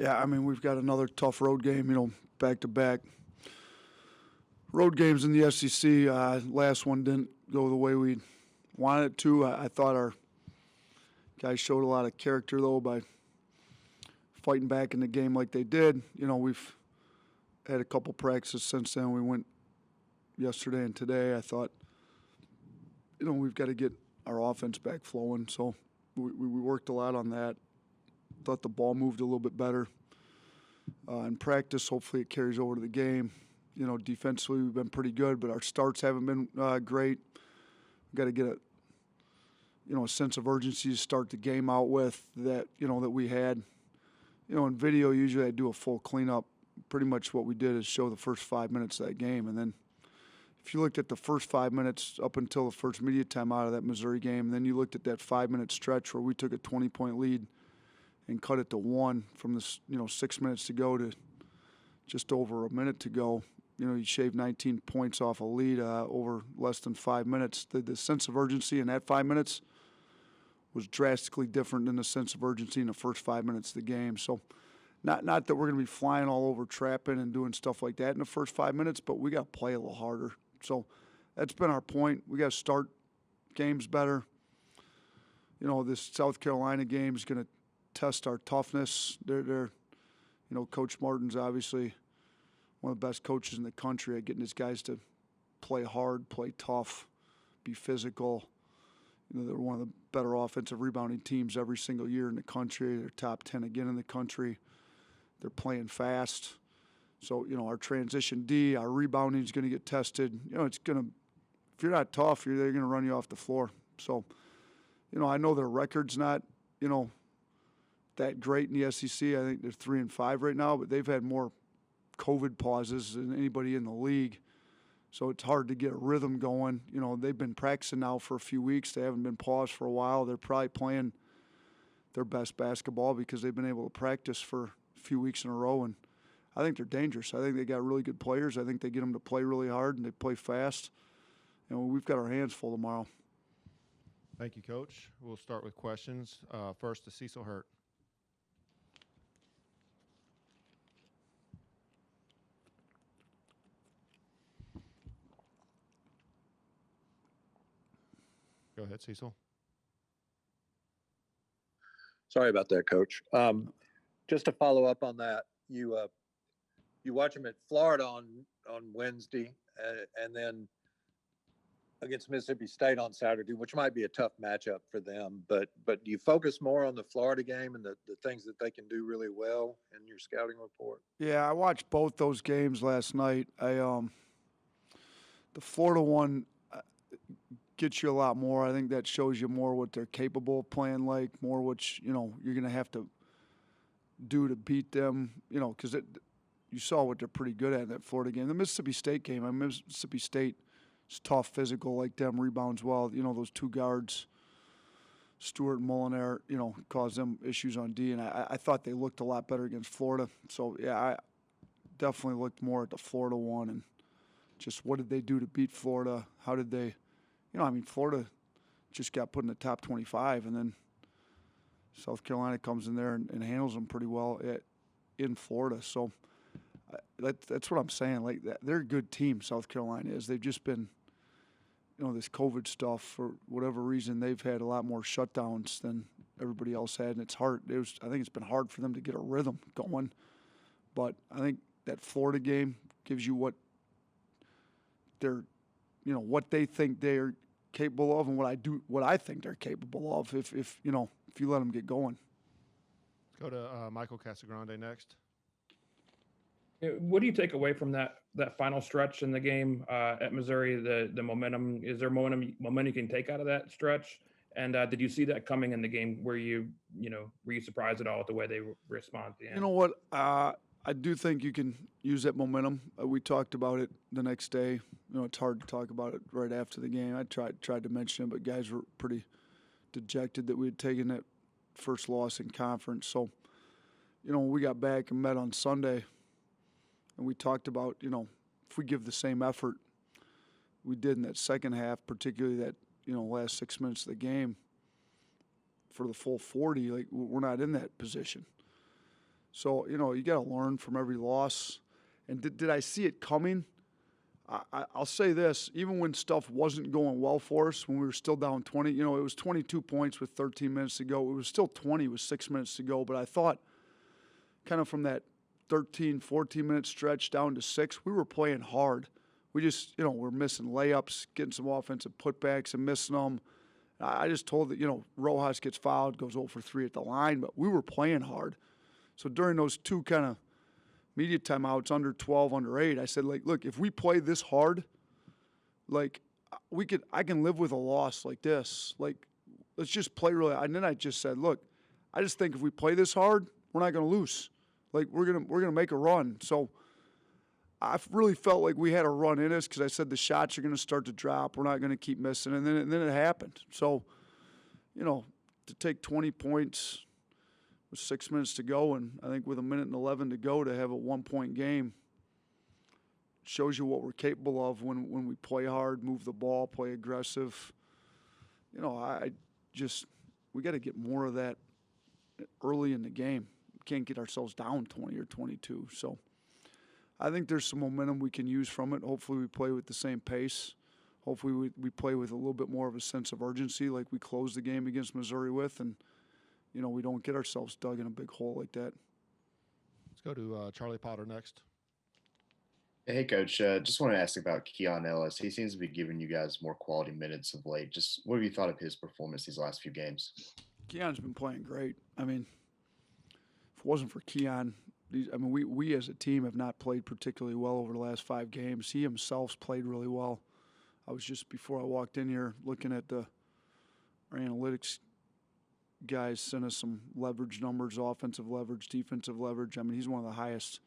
Yeah, I mean, we've got another tough road game, back-to-back road games in the SEC. Last one didn't go the way we wanted it to. I thought our guys showed a lot of character, though, by fighting back in the game like they did. We've had a couple practices since then. We went yesterday and today. I thought, we've got to get our offense back flowing. So we worked a lot on that. Thought the ball moved a little bit better in practice. Hopefully it carries over to the game. Defensively we've been pretty good, but our starts haven't been great. We've got to get a sense of urgency to start the game out with that we had. In video, usually I do a full cleanup. Pretty much what we did is show the first 5 minutes of that game. And then if you looked at the first 5 minutes up until the first media time out of that Missouri game, and then you looked at that 5-minute stretch where we took a 20-point lead and cut it to 1 from the 6 minutes to go to just over a minute to go. You shaved 19 points off a lead over less than 5 minutes. The sense of urgency in that 5 minutes was drastically different than the sense of urgency in the first 5 minutes of the game. So not that we're going to be flying all over trapping and doing stuff like that in the first 5 minutes, but we got to play a little harder. So that's been our point. We got to start games better. This South Carolina game is going to test our toughness. They're Coach Martin's obviously one of the best coaches in the country at getting his guys to play hard, play tough, be physical. They're one of the better offensive rebounding teams every single year in the country. They're top 10 again in the country. They're playing fast. So, our transition D, our rebounding is going to get tested. It's going to, if you're not tough, they're going to run you off the floor. So, I know their record's not, that great in the SEC. I think they're 3-5 right now, but they've had more COVID pauses than anybody in the league. So it's hard to get a rhythm going. They've been practicing now for a few weeks. They haven't been paused for a while. They're probably playing their best basketball because they've been able to practice for a few weeks in a row. And I think they're dangerous. I think they got really good players. I think they get them to play really hard and they play fast. We've got our hands full tomorrow. Thank you, Coach. We'll start with questions. First to Cecil Hurt. Go ahead, Cecil. Sorry about that, Coach. Just to follow up on that, you watch them at Florida on Wednesday, and then against Mississippi State on Saturday, which might be a tough matchup for them. But do you focus more on the Florida game and the things that they can do really well in your scouting report? Yeah, I watched both those games last night. The Florida one gets you a lot more. I think that shows you more what they're capable of playing like, more what you're going to have to do to beat them, because you saw what they're pretty good at in that Florida game. The Mississippi State game, Mississippi State is tough, physical like them, rebounds well. Those two guards, Stewart and Molinare, caused them issues on D, and I thought they looked a lot better against Florida. So, yeah, I definitely looked more at the Florida one and just what did they do to beat Florida? How did they Florida just got put in the top 25, and then South Carolina comes in there and handles them pretty well in Florida. So that's what I'm saying. Like, they're a good team, South Carolina is. They've just been, this COVID stuff, for whatever reason, they've had a lot more shutdowns than everybody else had, and it's hard. I think it's been hard for them to get a rhythm going. But I think that Florida game gives you what they're what they think they're capable of and what I think they're capable of if you let them get going. Let's go to Michael Casagrande next. What do you take away from that final stretch in the game at Missouri? The momentum, is there momentum you can take out of that stretch? And did you see that coming in the game? Were you surprised at all at the way they respond at the end? You know what? I do think you can use that momentum. We talked about it the next day. It's hard to talk about it right after the game. I tried to mention it, but guys were pretty dejected that we had taken that first loss in conference. So, when we got back and met on Sunday, and we talked about, if we give the same effort we did in that second half, particularly that, last 6 minutes of the game for the full 40, like, we're not in that position. So, you got to learn from every loss. And did I see it coming? I'll say this, even when stuff wasn't going well for us, when we were still down 20, it was 22 points with 13 minutes to go. It was still 20 with 6 minutes to go. But I thought kind of from that 13, 14-minute stretch down to 6, we were playing hard. We just, we're missing layups, getting some offensive putbacks and missing them. I just told that, Rojas gets fouled, goes 0 for 3 at the line, but we were playing hard. So during those two kind of media timeouts, under 12, under 8, I said, look, if we play this hard, I can live with a loss like this. Let's just play really. And then I just said, look, I just think if we play this hard, we're not going to lose. We're gonna make a run. So I really felt like we had a run in us because I said the shots are going to start to drop. We're not going to keep missing, and then it happened. So, to take 20 points with 6 minutes to go, and I think with 1:11 to go to have a 1-point game shows you what we're capable of when we play hard, move the ball, play aggressive. We got to get more of that early in the game. We can't get ourselves down 20 or 22. So I think there's some momentum we can use from it. Hopefully we play with the same pace. Hopefully we play with a little bit more of a sense of urgency like we closed the game against Missouri with, and we don't get ourselves dug in a big hole like that. Let's go to Charlie Potter next. Hey, Coach. Just want to ask about Keon Ellis. He seems to be giving you guys more quality minutes of late. Just what have you thought of his performance these last few games? Keon's been playing great. I mean, if it wasn't for Keon, we as a team have not played particularly well over the last 5 games. He himself's played really well. I was just, before I walked in here, looking at our analytics guys sent us some leverage numbers, offensive leverage, defensive leverage. I mean, he's one of the highest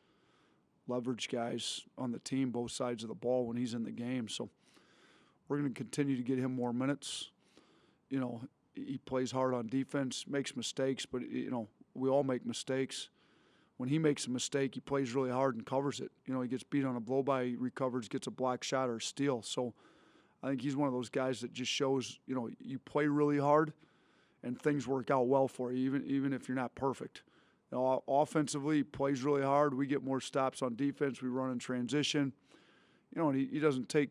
leverage guys on the team, both sides of the ball when he's in the game. So we're going to continue to get him more minutes. He plays hard on defense, makes mistakes, but, we all make mistakes. When he makes a mistake, he plays really hard and covers it. He gets beat on a blow-by, he recovers, gets a block shot or a steal. So I think he's one of those guys that just shows, you play really hard and things work out well for you, even if you're not perfect. Offensively, he plays really hard. We get more stops on defense. We run in transition. And he doesn't take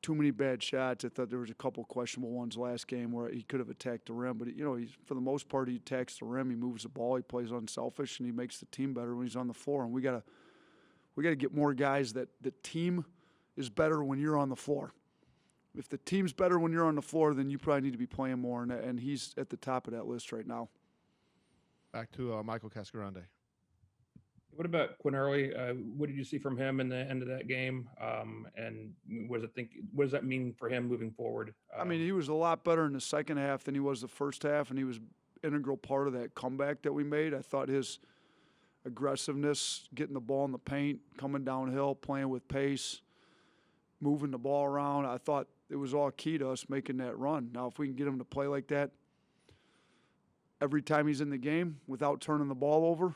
too many bad shots. I thought there was a couple questionable ones last game where he could have attacked the rim, but he's, for the most part, he attacks the rim. He moves the ball. He plays unselfish, and he makes the team better when he's on the floor. And we gotta get more guys that the team is better when you're on the floor. If the team's better when you're on the floor, then you probably need to be playing more, and he's at the top of that list right now. Back to Michael Cascarande. What about Quinn Early? What did you see from him in the end of that game? And what does that mean for him moving forward? He was a lot better in the second half than he was the first half, and he was an integral part of that comeback that we made. I thought his aggressiveness, getting the ball in the paint, coming downhill, playing with pace, moving the ball around, I thought it was all key to us making that run. Now, if we can get him to play like that every time he's in the game without turning the ball over,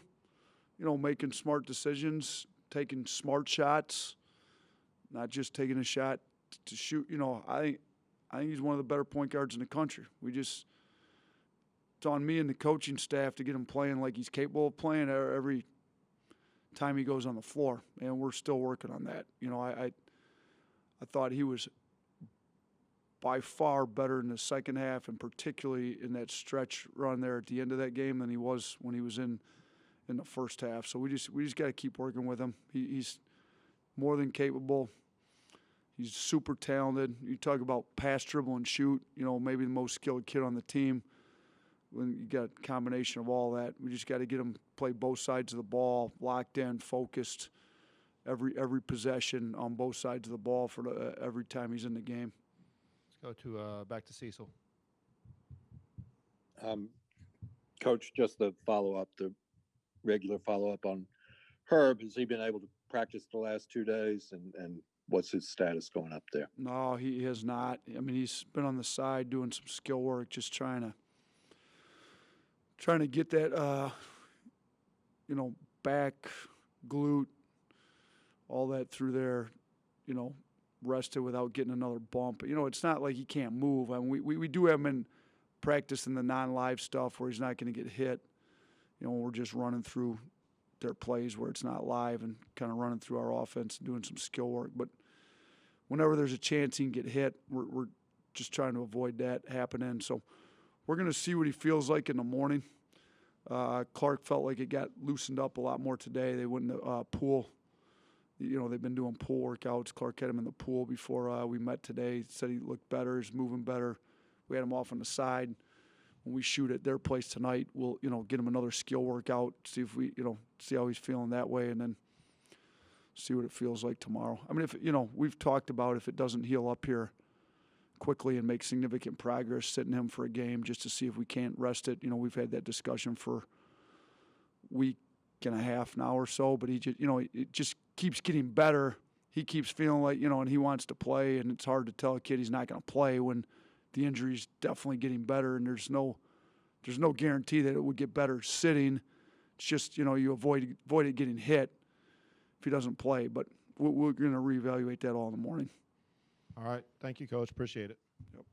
making smart decisions, taking smart shots, not just taking a shot to shoot. I think he's one of the better point guards in the country. It's on me and the coaching staff to get him playing like he's capable of playing every time he goes on the floor, and we're still working on that. I thought he was by far better in the second half, and particularly in that stretch run there at the end of that game than he was when he was in the first half. So we just got to keep working with him. He's more than capable. He's super talented. You talk about pass, dribble, and shoot, maybe the most skilled kid on the team. When you got a combination of all that, we just got to get him play both sides of the ball, locked in, focused, every possession on both sides of the ball for every time he's in the game. Let's go to back to Cecil. Coach, just the regular follow-up on Herb. Has he been able to practice the last 2 days, and what's his status going up there? No, he has not. He's been on the side doing some skill work, just trying to get that, back, glute, all that through there, rested without getting another bump. It's not like he can't move. We do have him in practice in the non-live stuff where he's not going to get hit. we're just running through their plays where it's not live and kind of running through our offense and doing some skill work. But whenever there's a chance he can get hit, we're just trying to avoid that happening. So we're going to see what he feels like in the morning. Clark felt like it got loosened up a lot more today. They went in the pool. They've been doing pool workouts. Clark had him in the pool before we met today. He said he looked better, he's moving better. We had him off on the side. When we shoot at their place tonight, we'll, get him another skill workout, see if we, see how he's feeling that way, and then see what it feels like tomorrow. I mean, if, we've talked about if it doesn't heal up here quickly and make significant progress, sitting him for a game just to see if we can't rest it. We've had that discussion for a week and a half now or so, but he just, it just keeps getting better. He keeps feeling like, and he wants to play, and it's hard to tell a kid he's not going to play when the injury's definitely getting better, and there's no guarantee that it would get better sitting. It's just, you avoid it getting hit if he doesn't play. But we're going to reevaluate that all in the morning. All right. Thank you, Coach. Appreciate it. Yep.